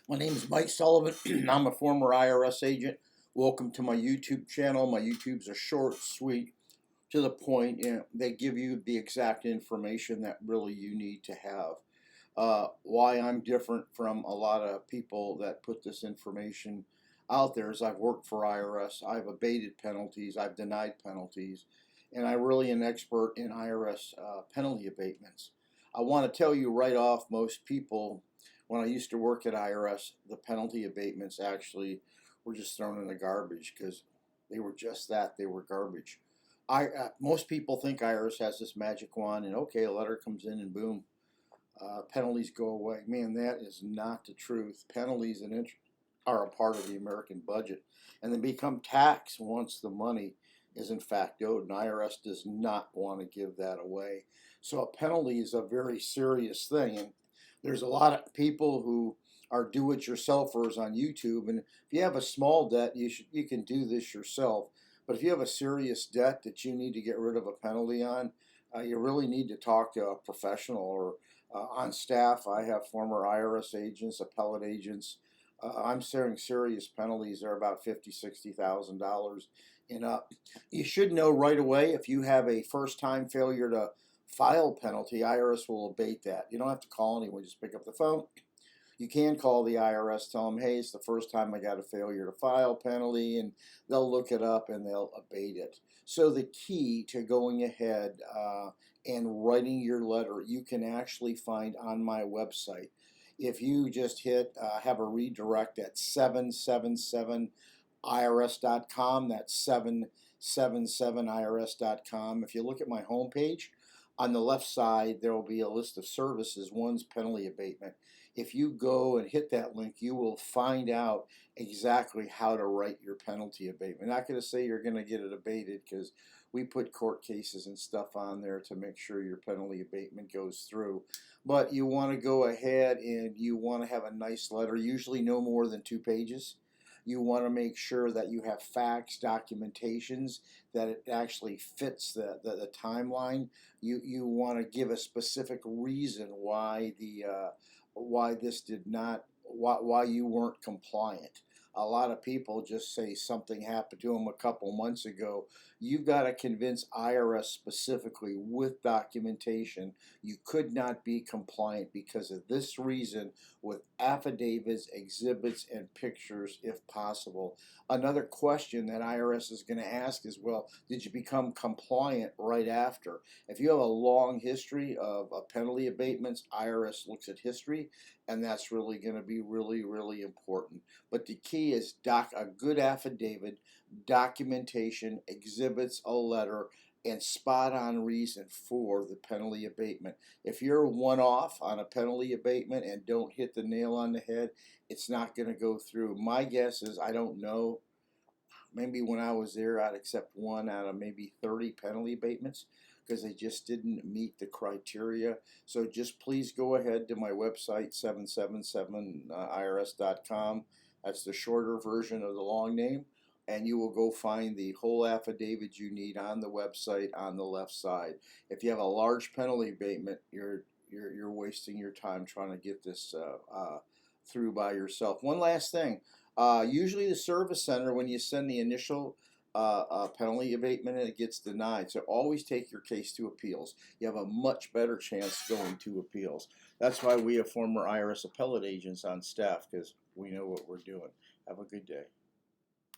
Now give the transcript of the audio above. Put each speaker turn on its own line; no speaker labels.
My name is Mike Sullivan. I'm a former IRS agent. Welcome to my YouTube channel. My YouTubes are short, sweet, to the point. They give you the exact information that really you need to have. Why I'm different from a lot of people that put this information out there is I've worked for IRS. I've abated penalties. I've denied penalties. And I'm really an expert in IRS penalty abatements. I want to tell you right off, most people, when I used to work at IRS, the penalty abatements actually were just thrown in the garbage because they were just that. They were garbage. Most people think IRS has this magic wand and okay, a letter comes in and boom, penalties go away. Man, that is not the truth. Penalties and interest are a part of the American budget, and they become tax once the money is in fact owed. And IRS does not want to give that away. So a penalty is a very serious thing, and there's a lot of people who are do-it-yourselfers on YouTube. And if you have a small debt, you can do this yourself. But if you have a serious debt that you need to get rid of a penalty on, you really need to talk to a professional or on staff. I have former IRS agents, appellate agents. I'm sharing serious penalties. They're about $50,000, $60,000 and up. You should know right away if you have a first-time failure to file penalty, IRS will abate that. You don't have to call anyone, just pick up the phone. You can call the IRS, tell them, hey, it's the first time I got a failure to file penalty, and they'll look it up and they'll abate it. So the key to going ahead and writing your letter, you can actually find on my website. If you just hit, have a redirect at 777irs.com, that's 777irs.com. If you look at my homepage, on the left side, there will be a list of services. One's penalty abatement. If you go and hit that link, you will find out exactly how to write your penalty abatement. I'm not going to say you're going to get it abated because we put court cases and stuff on there to make sure your penalty abatement goes through. But you want to go ahead and you want to have a nice letter, usually no more than 2 pages. You want to make sure that you have facts, documentations, that it actually fits the timeline. You want to give a specific reason why why this did not why you weren't compliant. A lot of people just say something happened to them a couple months ago. You've got to convince IRS specifically with documentation you could not be compliant because of this reason, with affidavits, exhibits, and pictures if possible. Another question that IRS is going to ask is, well, did you become compliant right after? If you have a long history of penalty abatements, IRS looks at history, and that's really going to be really important. But the key is a good affidavit, documentation, exhibits, a letter, and spot on reason for the penalty abatement. If you're one off on a penalty abatement and don't hit the nail on the head, it's not going to go through. My guess is, I don't know, maybe when I was there, I'd accept one out of maybe 30 penalty abatements because they just didn't meet the criteria. So just please go ahead to my website, 777irs.com. That's the shorter version of the long name. And you will go find the whole affidavit you need on the website on the left side. If you have a large penalty abatement, you're wasting your time trying to get this through by yourself. One last thing. Usually the service center, when you send the initial penalty abatement and it gets denied, so always take your case to appeals. You have a much better chance going to appeals. That's why we have former IRS appellate agents on staff, because we know what we're doing. Have a good day.